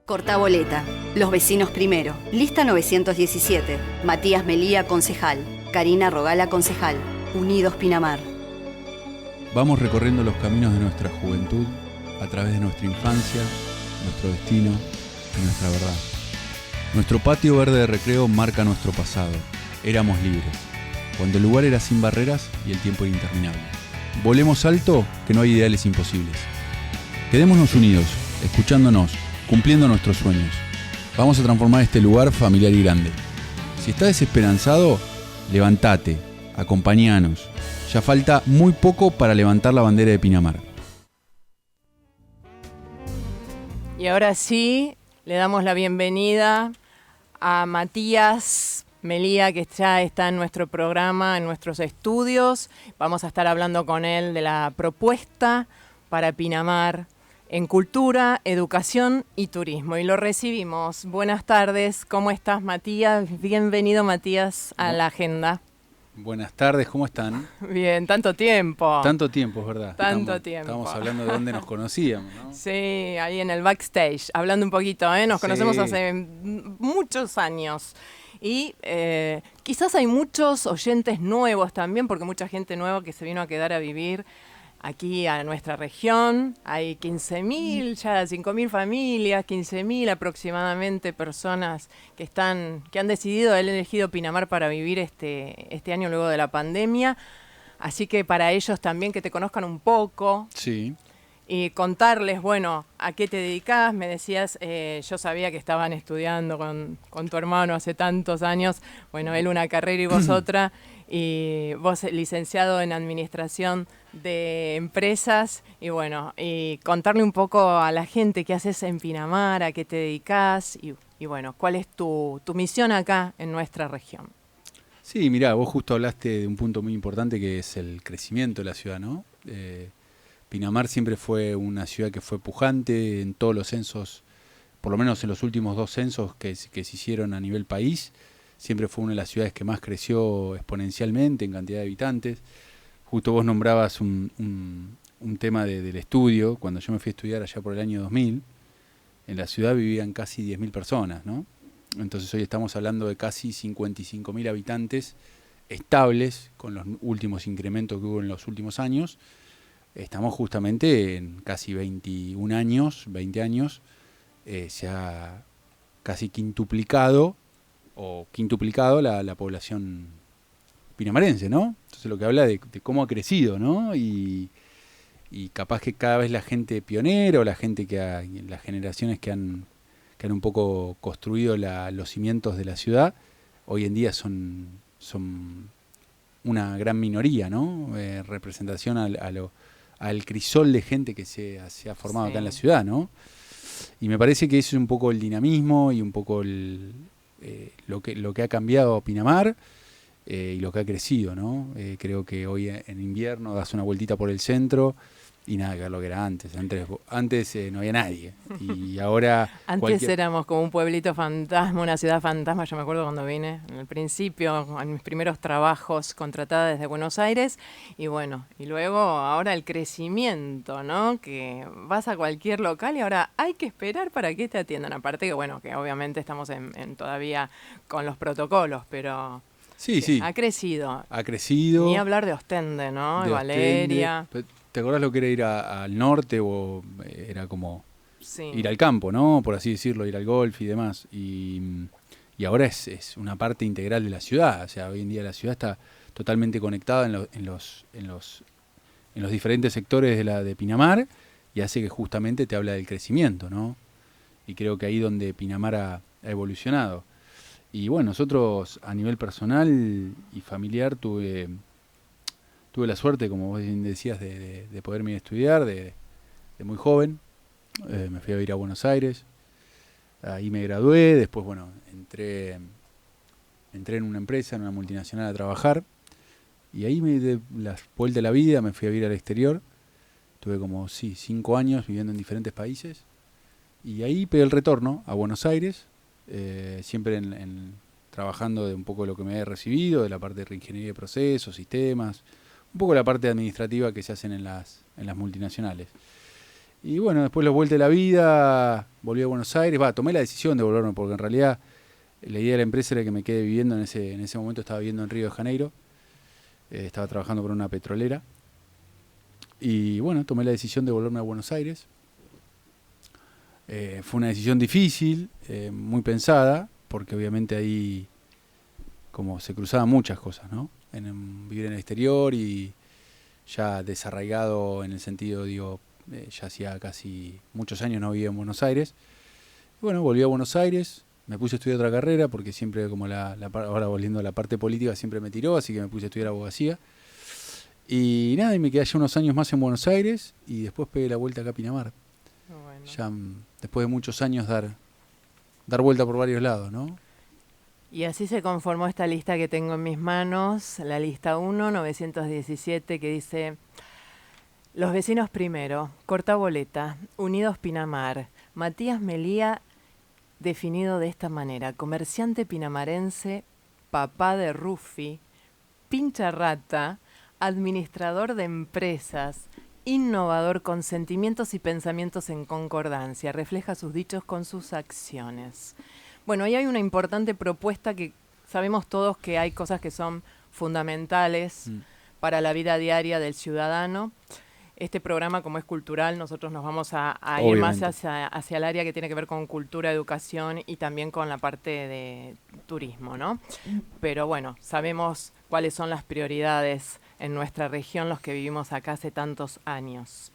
Cortaboleta, Los Vecinos Primero, Lista 917, Matías Melía, concejal, Karina Rogala, concejal, Unidos Pinamar. Vamos recorriendo los caminos de nuestra juventud a través de nuestra infancia, nuestro destino y nuestra verdad. Nuestro patio verde de recreo marca nuestro pasado. Éramos libres, cuando el lugar era sin barreras y el tiempo era interminable. Volemos alto, que no hay ideales imposibles. Quedémonos unidos, escuchándonos, cumpliendo nuestros sueños. Vamos a transformar este lugar familiar y grande. Si estás desesperanzado, levántate, acompáñanos. Ya falta muy poco para levantar la bandera de Pinamar. Y ahora sí, le damos la bienvenida a Matías Melía, que ya está en nuestro programa, en nuestros estudios. Vamos a estar hablando con él de la propuesta para Pinamar en cultura, educación y turismo. Y lo recibimos. Buenas tardes, ¿cómo estás, Matías? Bienvenido, Matías, a la agenda. Buenas tardes, ¿cómo están? Bien, tanto tiempo. Tanto tiempo, es verdad. Tanto tiempo. Estamos hablando de dónde nos conocíamos, ¿no? Sí, ahí en el backstage, hablando un poquito, ¿eh? Nos conocemos hace muchos años. Y quizás hay muchos oyentes nuevos también, porque mucha gente nueva que se vino a quedar a vivir aquí a nuestra región. Hay 15.000, ya 5.000 familias, 15.000 aproximadamente personas que han decidido, han elegido Pinamar para vivir este año luego de la pandemia. Así que para ellos también que te conozcan un poco. Sí. Y contarles, bueno, a qué te dedicás. Me decías, yo sabía que estaban estudiando con tu hermano hace tantos años. Bueno, él una carrera y vos otra. Y vos licenciado en Administración de Empresas. Y bueno, y contarle un poco a la gente qué haces en Pinamar, a qué te dedicás. Y bueno, cuál es tu misión acá en nuestra región. Sí, mirá, vos justo hablaste de un punto muy importante que es el crecimiento de la ciudad, ¿no? Pinamar siempre fue una ciudad que fue pujante en todos los censos, por lo menos en los últimos 2 censos que se hicieron a nivel país. Siempre fue una de las ciudades que más creció exponencialmente en cantidad de habitantes. Justo vos nombrabas un tema del estudio. Cuando yo me fui a estudiar allá por el año 2000, en la ciudad vivían casi 10.000 personas, ¿no? Entonces hoy estamos hablando de casi 55.000 habitantes estables, con los últimos incrementos que hubo en los últimos años. Estamos justamente en casi 21 años, 20 años, se ha casi quintuplicado la población pinamarense, ¿no? Entonces lo que habla de cómo ha crecido, ¿no? Y capaz que cada vez la gente pionera o la gente las generaciones que han un poco construido los cimientos de la ciudad, hoy en día son una gran minoría, ¿no? Representación al crisol de gente que se ha formado acá en la ciudad, ¿no? Y me parece que eso es un poco el dinamismo y un poco lo que ha cambiado Pinamar y lo que ha crecido, ¿no? Creo que hoy en invierno das una vueltita por el centro y nada que ver lo que era antes. Antes no había nadie. Y ahora... Antes éramos como un pueblito fantasma, una ciudad fantasma. Yo me acuerdo cuando vine en el principio, en mis primeros trabajos contratada desde Buenos Aires. Y bueno, y luego ahora el crecimiento, ¿no? Que vas a cualquier local y ahora hay que esperar para que te atiendan. Aparte que bueno, que obviamente estamos en todavía con los protocolos, pero... Sí. Ha crecido. Ha crecido. Ni hablar de Ostende, ¿no? De Valeria. ¿Te acordás lo que era ir al norte o era como sí, ir al campo, ¿no? Por así decirlo, ir al golf y demás. Y ahora es una parte integral de la ciudad. O sea, hoy en día la ciudad está totalmente conectada en los diferentes sectores de Pinamar y hace que justamente te habla del crecimiento, ¿no? Y creo que ahí donde Pinamar ha evolucionado. Y bueno, nosotros a nivel personal y familiar tuve la suerte, como vos bien decías, de poderme ir a estudiar de muy joven. Me fui a vivir a Buenos Aires, ahí me gradué, después bueno, entré en una empresa, en una multinacional a trabajar, y ahí me di la vuelta de la vida, me fui a vivir al exterior. Tuve como 5 años viviendo en diferentes países, y ahí pegué el retorno a Buenos Aires, siempre trabajando de un poco de lo que me había recibido, de la parte de reingeniería de procesos, sistemas, un poco la parte administrativa que se hacen en las multinacionales. Y bueno, después los vueltas de la vida, volví a Buenos Aires, tomé la decisión de volverme, porque en realidad la idea de la empresa era que me quede viviendo en ese momento, estaba viviendo en Río de Janeiro, estaba trabajando por una petrolera, y bueno, tomé la decisión de volverme a Buenos Aires. Fue una decisión difícil, muy pensada, porque obviamente ahí como se cruzaban muchas cosas, ¿no? Vivir en el exterior y ya desarraigado en el sentido, digo, ya hacía casi muchos años no vivía en Buenos Aires. Y bueno, volví a Buenos Aires, me puse a estudiar otra carrera, porque siempre como ahora volviendo a la parte política siempre me tiró, así que me puse a estudiar abogacía. Y nada, y me quedé allá unos años más en Buenos Aires y después pegué la vuelta acá a Pinamar. Bueno. Ya después de muchos años dar vuelta por varios lados, ¿no? Y así se conformó esta lista que tengo en mis manos, la lista 1, 917, que dice: Los vecinos primero, Corta Boleta, Unidos Pinamar, Matías Melía, definido de esta manera: comerciante pinamarense, papá de Rufi, pincha rata, administrador de empresas, innovador con sentimientos y pensamientos en concordancia, refleja sus dichos con sus acciones. Bueno, ahí hay una importante propuesta que sabemos todos que hay cosas que son fundamentales para la vida diaria del ciudadano. Este programa, como es cultural, nosotros nos vamos a ir más hacia el área que tiene que ver con cultura, educación y también con la parte de turismo, ¿no? Pero bueno, sabemos cuáles son las prioridades en nuestra región, los que vivimos acá hace tantos años.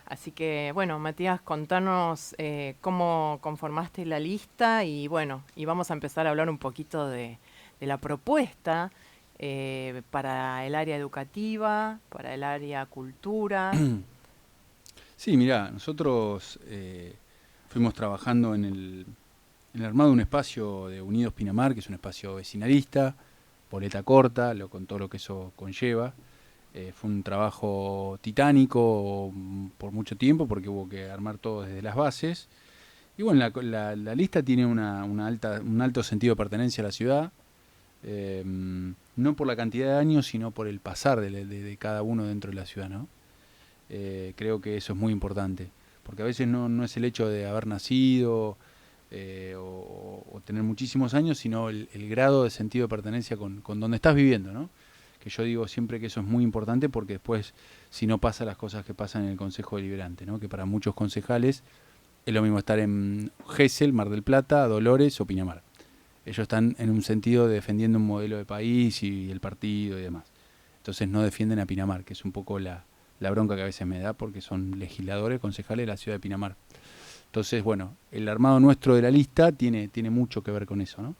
Así que, bueno, Matías, contanos cómo conformaste la lista y bueno, y vamos a empezar a hablar un poquito de la propuesta para el área educativa, para el área cultura. Sí, mirá, nosotros fuimos trabajando en el armado de un espacio de Unidos Pinamar, que es un espacio vecinalista, boleta corta, con todo lo que eso conlleva. Fue un trabajo titánico por mucho tiempo porque hubo que armar todo desde las bases. Y bueno, la lista tiene un alto sentido de pertenencia a la ciudad, no por la cantidad de años, sino por el pasar de cada uno dentro de la ciudad, ¿no? Creo que eso es muy importante, porque a veces no es el hecho de haber nacido o tener muchísimos años, sino el grado de sentido de pertenencia con donde estás viviendo, ¿no? Que yo digo siempre que eso es muy importante, porque después, si no pasa las cosas que pasan en el Consejo Deliberante, ¿no? Que para muchos concejales es lo mismo estar en Gesell, Mar del Plata, Dolores o Pinamar. Ellos están en un sentido defendiendo un modelo de país y el partido y demás. Entonces no defienden a Pinamar, que es un poco la bronca que a veces me da, porque son legisladores, concejales de la ciudad de Pinamar. Entonces, bueno, el armado nuestro de la lista tiene mucho que ver con eso, ¿no?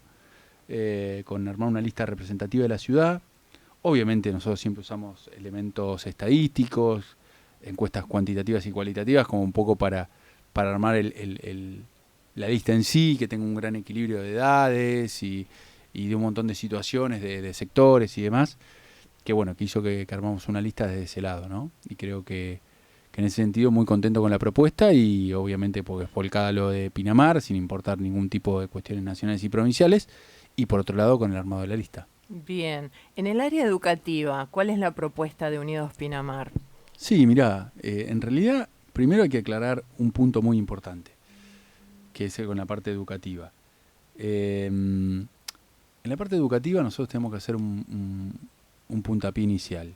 Con armar una lista representativa de la ciudad. Obviamente nosotros siempre usamos elementos estadísticos, encuestas cuantitativas y cualitativas, como un poco para armar la lista en sí, que tenga un gran equilibrio de edades y de un montón de situaciones, de sectores y demás, que bueno, que hizo que armamos una lista desde ese lado, ¿no? Y creo que en ese sentido muy contento con la propuesta, y obviamente porque es volcada lo de Pinamar, sin importar ningún tipo de cuestiones nacionales y provinciales, y por otro lado con el armado de la lista. Bien, en el área educativa, ¿cuál es la propuesta de Unidos Pinamar? Sí, mirá, en realidad primero hay que aclarar un punto muy importante, que es con la parte educativa. En la parte educativa nosotros tenemos que hacer un puntapié inicial,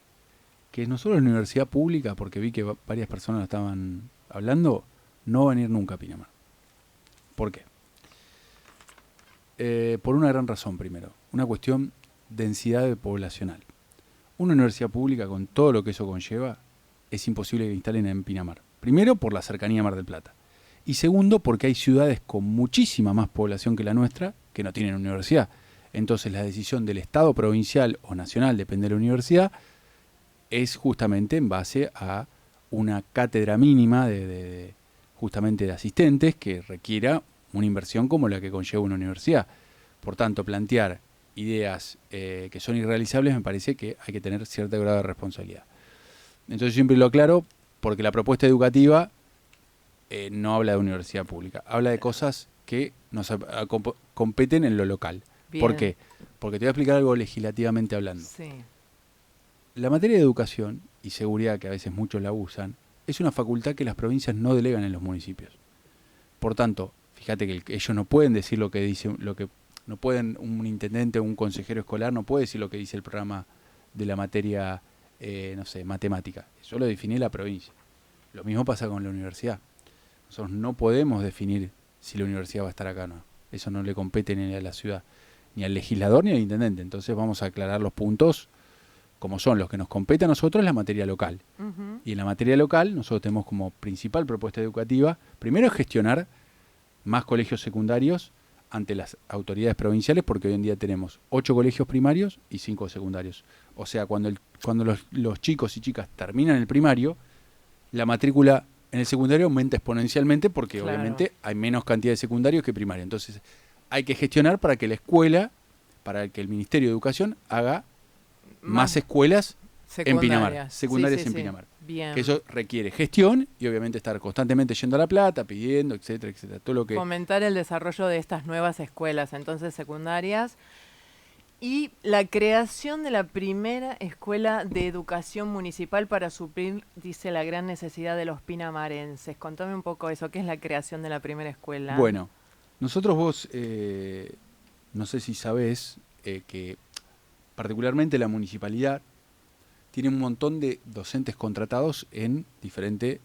que nosotros en la universidad pública, porque vi que varias personas lo estaban hablando, no van a ir nunca a Pinamar. ¿Por qué? Por una gran razón primero, una cuestión densidad poblacional. Una universidad pública con todo lo que eso conlleva es imposible que instalen en Pinamar. Primero, por la cercanía a Mar del Plata. Y segundo, porque hay ciudades con muchísima más población que la nuestra que no tienen universidad. Entonces la decisión del Estado provincial o nacional, depende de la universidad, es justamente en base a una cátedra mínima justamente de asistentes que requiera una inversión como la que conlleva una universidad. Por tanto, plantear ideas que son irrealizables, me parece que hay que tener cierto grado de responsabilidad. Entonces siempre lo aclaro, porque la propuesta educativa no habla de universidad pública, habla de cosas que nos competen en lo local. Bien. ¿Por qué? Porque te voy a explicar algo legislativamente hablando. Sí. La materia de educación y seguridad, que a veces muchos la usan, es una facultad que las provincias no delegan en los municipios. Por tanto, fíjate que ellos no pueden decir lo que dice, no pueden, un intendente o un consejero escolar no puede decir lo que dice el programa de la materia, no sé, matemática. Eso lo define la provincia. Lo mismo pasa con la universidad. Nosotros no podemos definir si la universidad va a estar acá o no. Eso no le compete ni a la ciudad, ni al legislador ni al intendente. Entonces vamos a aclarar los puntos como son. Los que nos compete a nosotros es la materia local. Y en la materia local nosotros tenemos como principal propuesta educativa, primero gestionar más colegios secundarios ante las autoridades provinciales, porque hoy en día tenemos 8 colegios primarios y 5 secundarios. O sea, cuando los chicos y chicas terminan el primario, la matrícula en el secundario aumenta exponencialmente porque obviamente hay menos cantidad de secundarios que primarios. Entonces hay que gestionar para que la escuela, para que el Ministerio de Educación haga más escuelas en Pinamar, secundarias en Pinamar. Bien. Que eso requiere gestión y obviamente estar constantemente yendo a La Plata, pidiendo, etcétera, etcétera. Todo lo que fomentar el desarrollo de estas nuevas escuelas, entonces secundarias, y la creación de la primera escuela de educación municipal para suplir, dice, la gran necesidad de los pinamarenses. Contame un poco eso, ¿qué es la creación de la primera escuela? Bueno, nosotros vos, no sé si sabés que particularmente la municipalidad tiene un montón de docentes contratados en diferentes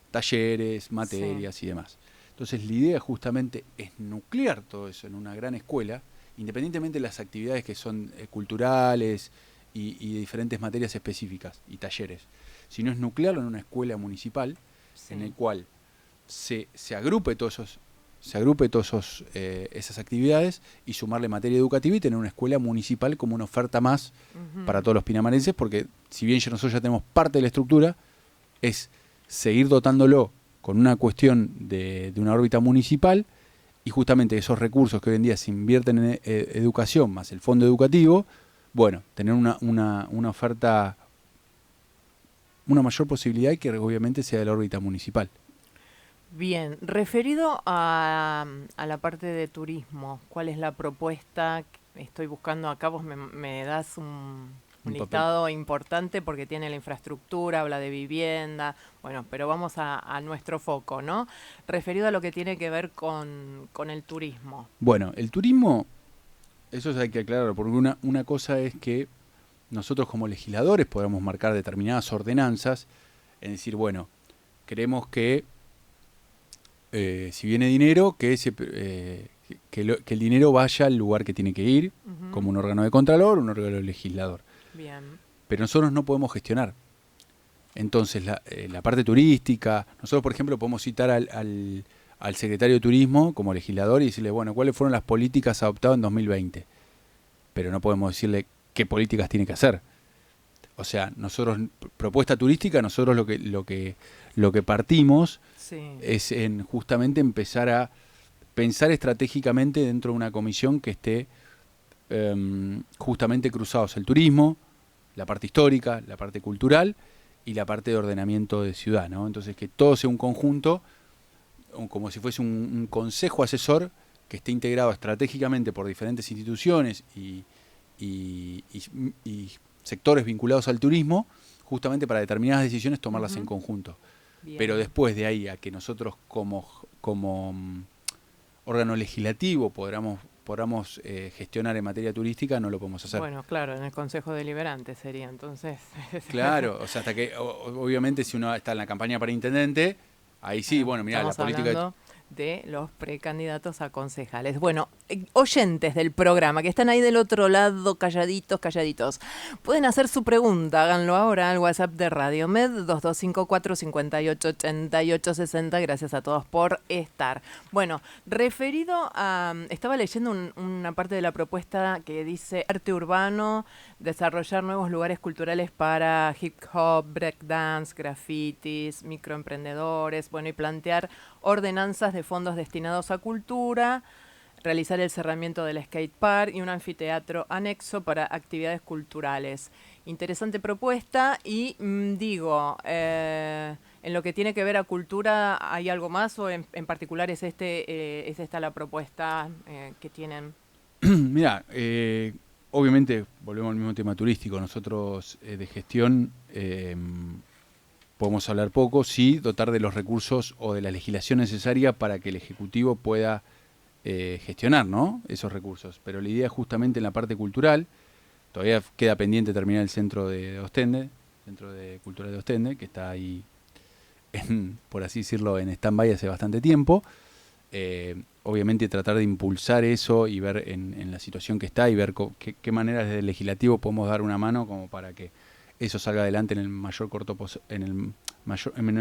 talleres, materias y demás. Entonces la idea justamente es nuclear todo eso en una gran escuela, independientemente de las actividades que son culturales y de diferentes materias específicas y talleres, sino es nuclearlo en una escuela municipal en el cual se agrupe todos esas actividades y sumarle materia educativa y tener una escuela municipal como una oferta más para todos los pinamarenses, porque si bien nosotros ya tenemos parte de la estructura, es seguir dotándolo con una cuestión de una órbita municipal y justamente esos recursos que hoy en día se invierten en educación más el fondo educativo, bueno, tener una oferta, una mayor posibilidad y que obviamente sea de la órbita municipal. Bien, referido a la parte de turismo, ¿cuál es la propuesta? Estoy buscando acá, vos me das un listado importante porque tiene la infraestructura, habla de vivienda, bueno, pero vamos a nuestro foco, ¿no? Referido a lo que tiene que ver con el turismo. Bueno, el turismo, eso hay que aclararlo, porque una cosa es que nosotros como legisladores podamos marcar determinadas ordenanzas, es decir, bueno, queremos que si viene dinero, que el dinero vaya al lugar que tiene que ir, como un órgano de contralor, un órgano legislador. Bien. Pero nosotros no podemos gestionar. Entonces, la parte turística, nosotros, por ejemplo, podemos citar al secretario de Turismo como legislador y decirle, bueno, ¿cuáles fueron las políticas adoptadas en 2020? Pero no podemos decirle qué políticas tiene que hacer. O sea, nosotros, propuesta turística, nosotros lo que partimos es en justamente empezar a pensar estratégicamente dentro de una comisión que esté justamente cruzados el turismo, la parte histórica, la parte cultural y la parte de ordenamiento de ciudad, ¿no? Entonces que todo sea un conjunto, como si fuese un consejo asesor que esté integrado estratégicamente por diferentes instituciones y sectores vinculados al turismo, justamente para determinadas decisiones tomarlas en conjunto. Bien. Pero después de ahí a que nosotros como órgano legislativo podamos gestionar en materia turística, no lo podemos hacer. Bueno, claro, en el Consejo Deliberante sería, entonces. Claro, o sea, hasta que, obviamente, si uno está en la campaña para intendente, ahí sí, bueno, mirá, la política de los precandidatos a concejales. Bueno, oyentes del programa que están ahí del otro lado, calladitos, pueden hacer su pregunta, háganlo ahora al WhatsApp de Radio Med 2254 588860. Gracias a todos por estar. Bueno, referido a, estaba leyendo una parte de la propuesta que dice arte urbano, desarrollar nuevos lugares culturales para hip hop, breakdance, grafitis, microemprendedores, bueno, y plantear ordenanzas de fondos destinados a cultura, realizar el cerramiento del skate park y un anfiteatro anexo para actividades culturales. Interesante propuesta y digo, en lo que tiene que ver a cultura, ¿hay algo más o en particular es esta la propuesta que tienen? Mira, obviamente volvemos al mismo tema turístico. Nosotros de gestión podemos hablar poco, sí dotar de los recursos o de la legislación necesaria para que el Ejecutivo pueda gestionar, ¿no?, esos recursos. Pero la idea es justamente en la parte cultural. Todavía queda pendiente terminar el centro de Ostende, Centro de Cultural de Ostende, que está ahí, por así decirlo, en stand-by hace bastante tiempo. Obviamente tratar de impulsar eso y ver en la situación que está y ver qué maneras desde el legislativo podemos dar una mano como para que eso salga adelante en el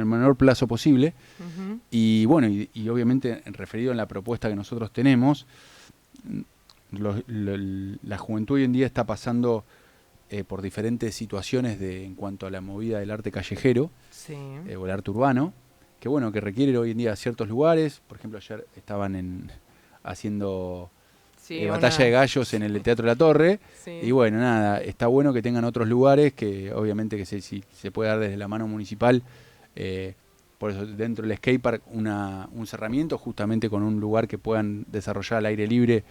menor plazo posible. Ujú. Y bueno, y obviamente referido en la propuesta que nosotros tenemos, la juventud hoy en día está pasando por diferentes situaciones en cuanto a la movida del arte callejero Sí. o el arte urbano, que bueno, que requiere hoy en día ciertos lugares. Por ejemplo, ayer estaban haciendo Sí, Batalla de Gallos en el Teatro de la Torre. Sí. Y bueno, nada, está bueno que tengan otros lugares que obviamente que si se puede dar desde la mano municipal. Por eso dentro del skatepark un cerramiento justamente con un lugar que puedan desarrollar al aire libre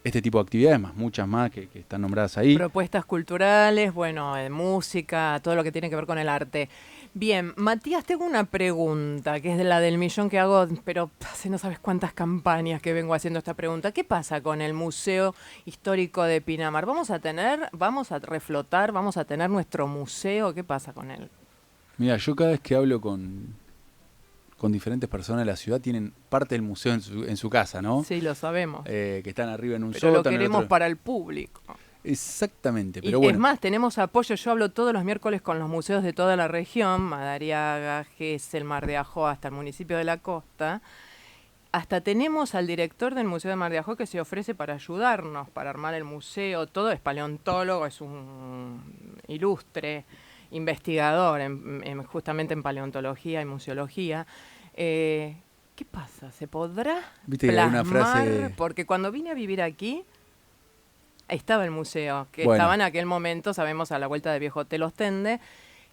este tipo de actividades, más muchas más que están nombradas ahí. Propuestas culturales, bueno, música, todo lo que tiene que ver con el arte. Bien, Matías, tengo una pregunta, que es de la del millón que hago, pero hace no sabes cuántas campañas que vengo haciendo esta pregunta. ¿Qué pasa con el Museo Histórico de Pinamar? ¿Vamos a reflotar, vamos a tener nuestro museo? ¿Qué pasa con él? Mira, yo cada vez que hablo con diferentes personas de la ciudad, tienen parte del museo en su casa, ¿no? Sí, lo sabemos. Que están arriba en un Pero sótano. lo queremos para el público. Exactamente, Y pero bueno. es más, tenemos apoyo. Yo hablo todos los miércoles con los museos de toda la región, Madariaga, Gesell, Mar de Ajó, hasta el municipio de La Costa. Hasta tenemos al director del Museo de Mar de Ajó que se ofrece para ayudarnos, para armar el museo. Todo es paleontólogo, es un ilustre investigador justamente en paleontología y museología. ¿Qué pasa? ¿Se podrá Viste que hay una plasmar? frase. Porque cuando vine a vivir aquí, estaba el museo, que Bueno. estaba en aquel momento, sabemos, a la vuelta de Viejo Hotel Ostende.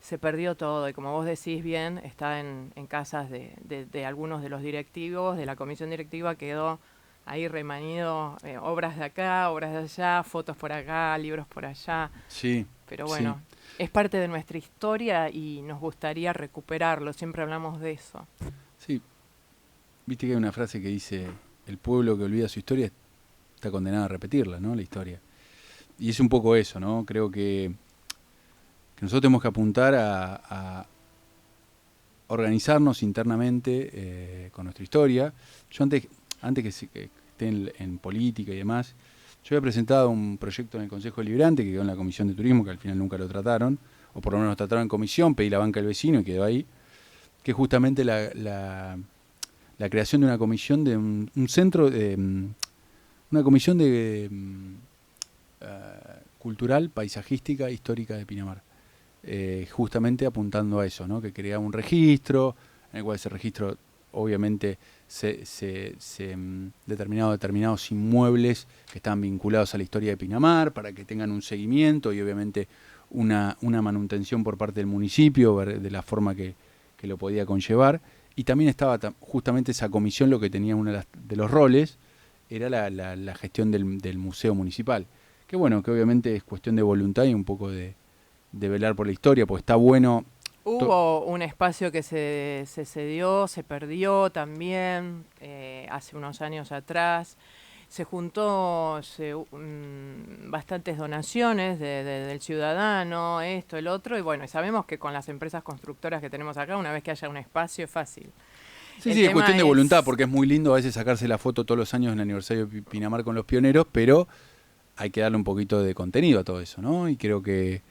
Se perdió todo y como vos decís bien, está en casas de algunos de los directivos, de la comisión directiva, quedó ahí remanido, obras de acá, obras de allá, fotos por acá, libros por allá. Sí. Pero bueno, sí, es parte de nuestra historia y nos gustaría recuperarlo, siempre hablamos de eso. Sí. Viste que hay una frase que dice, el pueblo que olvida su historia está condenado a repetirla, ¿no? La historia. Y es un poco eso, ¿no? Creo que nosotros tenemos que apuntar a organizarnos internamente con nuestra historia. Yo antes que esté en política y demás, yo había presentado un proyecto en el Consejo Deliberante que quedó en la Comisión de Turismo, que al final nunca lo trataron, o por lo menos lo trataron en comisión, pedí la banca del vecino y quedó ahí, que es justamente la creación de una comisión de un centro, una comisión de cultural, paisajística, histórica de Pinamar. Justamente apuntando a eso, ¿no? Que crea un registro, en el cual ese registro obviamente determinados inmuebles que están vinculados a la historia de Pinamar, para que tengan un seguimiento y obviamente una manutención por parte del municipio, de la forma que lo podía conllevar. Y también estaba justamente esa comisión, lo que tenía uno de los roles, era la gestión del museo municipal. Que bueno, que obviamente es cuestión de voluntad y un poco de velar por la historia, porque está bueno. Hubo un espacio que se cedió, se perdió también hace unos años atrás. Se juntó bastantes donaciones del ciudadano, esto, el otro, y bueno, sabemos que con las empresas constructoras que tenemos acá, una vez que haya un espacio es fácil. Sí, es cuestión de voluntad, porque es muy lindo a veces sacarse la foto todos los años en el aniversario de Pinamar con los pioneros, pero hay que darle un poquito de contenido a todo eso, ¿no? Y creo que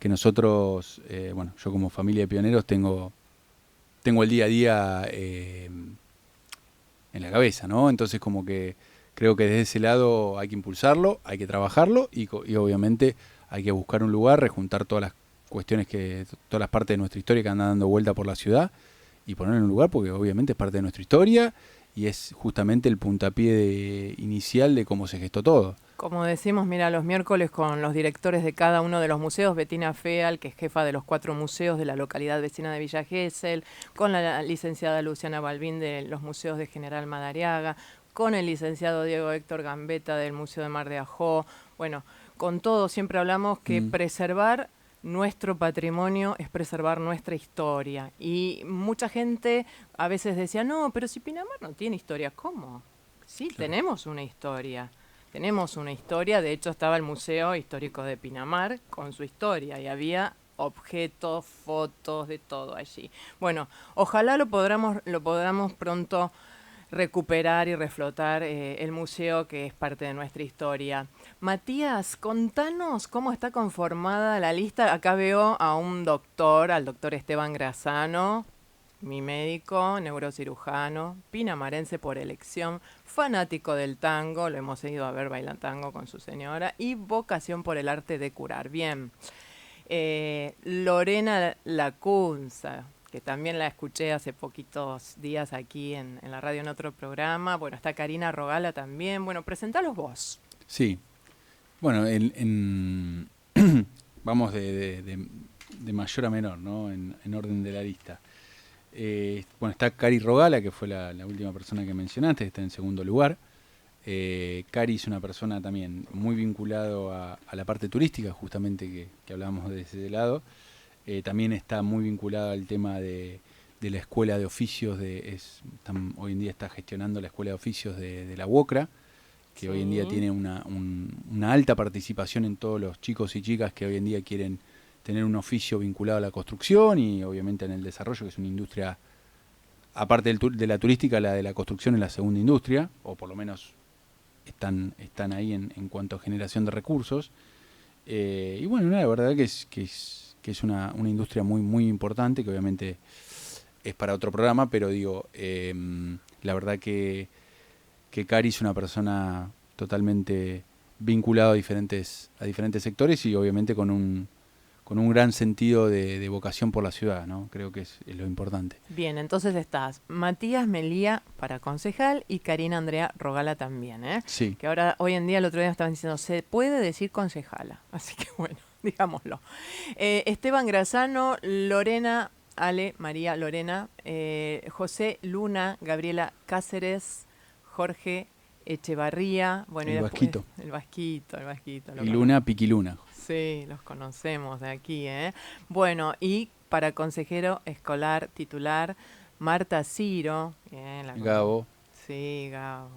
nosotros, bueno, yo como familia de pioneros tengo el día a día en la cabeza, ¿no? Entonces como que creo que desde ese lado hay que impulsarlo, hay que trabajarlo y obviamente hay que buscar un lugar, rejuntar todas las cuestiones, todas las partes de nuestra historia que andan dando vuelta por la ciudad y ponerlo en un lugar porque obviamente es parte de nuestra historia y es justamente el puntapié inicial de cómo se gestó todo. Como decimos, mira, los miércoles con los directores de cada uno de los museos, Betina Feal, que es jefa de los 4 museos de la localidad vecina de Villa Gesell, con la licenciada Luciana Balbín de los museos de General Madariaga, con el licenciado Diego Héctor Gambetta del Museo de Mar de Ajó. Bueno, con todo siempre hablamos que preservar nuestro patrimonio es preservar nuestra historia. Y mucha gente a veces decía, no, pero si Pinamar no tiene historia, ¿cómo? Sí, claro. Tenemos una historia. Tenemos una historia, de hecho estaba el Museo Histórico de Pinamar con su historia y había objetos, fotos, de todo allí. Bueno, ojalá lo podamos pronto recuperar y reflotar el museo que es parte de nuestra historia. Matías, contanos cómo está conformada la lista. Acá veo a un doctor, al doctor Esteban Grazano, mi médico, neurocirujano, pinamarense por elección, fanático del tango, lo hemos ido a ver bailar tango con su señora, y vocación por el arte de curar. Bien. Lorena Lacunza, que también la escuché hace poquitos días aquí en la radio en otro programa. Bueno, está Karina Rogala también. Bueno, presentalos vos. Sí. Bueno, vamos de mayor a menor, ¿no? En orden de la lista. Bueno, está Cari Rogala, que fue la última persona que mencionaste, que está en segundo lugar. Cari es una persona también muy vinculado a la parte turística, justamente que hablábamos de ese lado. También está muy vinculada al tema de la escuela de oficios, hoy en día está gestionando la escuela de oficios de la UOCRA, que sí. Hoy en día tiene una alta participación en todos los chicos y chicas que hoy en día quieren tener un oficio vinculado a la construcción y obviamente en el desarrollo, que es una industria, aparte de la turística, la de la construcción es la segunda industria, o por lo menos están ahí en cuanto a generación de recursos. Y bueno, la verdad que es una industria muy, muy importante, que obviamente es para otro programa, pero digo, la verdad que Cari es una persona totalmente vinculada a diferentes sectores y obviamente con un gran sentido de vocación por la ciudad, ¿no? Creo que es lo importante. Bien, entonces estás Matías Melía para concejal y Karina Andrea Rogala también, ¿eh? Sí. Que ahora, hoy en día, el otro día estaban diciendo, se puede decir concejala, así que bueno, digámoslo. Esteban Grazano, Lorena, Ale, María Lorena, José Luna, Gabriela Cáceres, Jorge Echevarría, bueno, el Vasquito. El Vasquito. Y Luna, Piquiluna. Sí, los conocemos de aquí, ¿eh? Bueno, y para consejero escolar titular, Marta Ciro. Gabo. Sí, Gabo.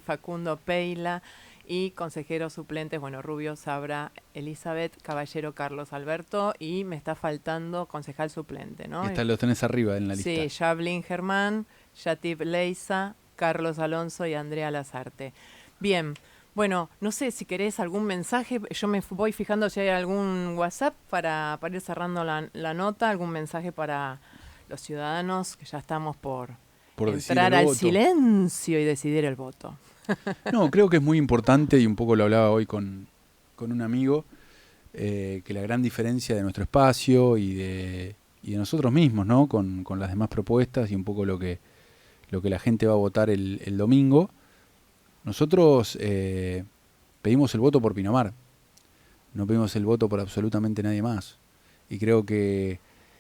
Facundo Peila. Y consejeros suplentes, bueno, Rubio, Sabra, Elizabeth, Caballero, Carlos Alberto. Y me está faltando concejal suplente, ¿no? Los tenés arriba en la lista. Sí, Jablin Germán, Yatib Leiza, Carlos Alonso y Andrea Lazarte. Bien. Bueno, no sé si querés algún mensaje, yo me voy fijando si hay algún WhatsApp para ir cerrando la nota, algún mensaje para los ciudadanos, que ya estamos por entrar al silencio y decidir el voto. No, creo que es muy importante, y un poco lo hablaba hoy con un amigo, que la gran diferencia de nuestro espacio y de nosotros mismos, ¿no? Con las demás propuestas y un poco lo que la gente va a votar el domingo. Nosotros pedimos el voto por Pinamar, no pedimos el voto por absolutamente nadie más. Y creo que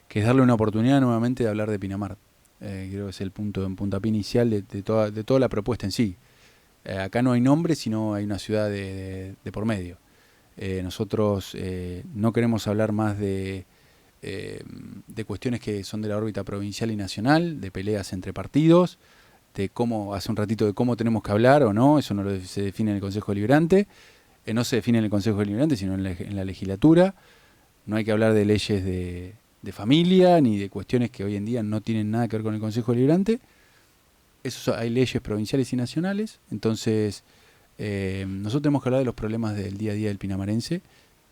es darle una oportunidad nuevamente de hablar de Pinamar. Creo que es el puntapié inicial de toda la propuesta en sí. Acá no hay nombre, sino hay una ciudad de por medio. Nosotros no queremos hablar más de cuestiones que son de la órbita provincial y nacional, de peleas entre partidos, de cómo, hace un ratito, de cómo tenemos que hablar o no, eso no se define en el Consejo Deliberante, no se define en el Consejo Deliberante, sino en la legislatura. No hay que hablar de leyes de familia, ni de cuestiones que hoy en día no tienen nada que ver con el Consejo Deliberante. Hay leyes provinciales y nacionales, entonces nosotros tenemos que hablar de los problemas del día a día del pinamarense,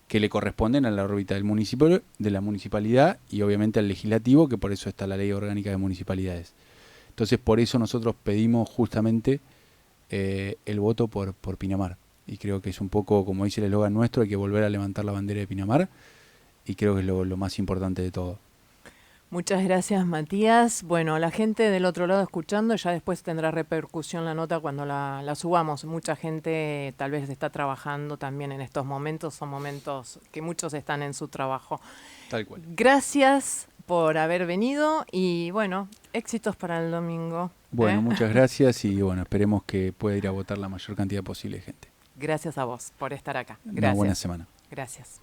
que le corresponden a la órbita del municipio, de la municipalidad y obviamente al legislativo, que por eso está la Ley Orgánica de Municipalidades. Entonces, por eso nosotros pedimos justamente el voto por Pinamar. Y creo que es un poco, como dice el eslogan nuestro, hay que volver a levantar la bandera de Pinamar. Y creo que es lo más importante de todo. Muchas gracias, Matías. Bueno, la gente del otro lado escuchando, ya después tendrá repercusión la nota cuando la subamos. Mucha gente tal vez está trabajando también en estos momentos. Son momentos que muchos están en su trabajo. Tal cual. Gracias por haber venido y bueno, éxitos para el domingo. Bueno, muchas gracias y bueno, esperemos que pueda ir a votar la mayor cantidad posible de gente. Gracias a vos por estar acá. Gracias. Una buena semana. Gracias.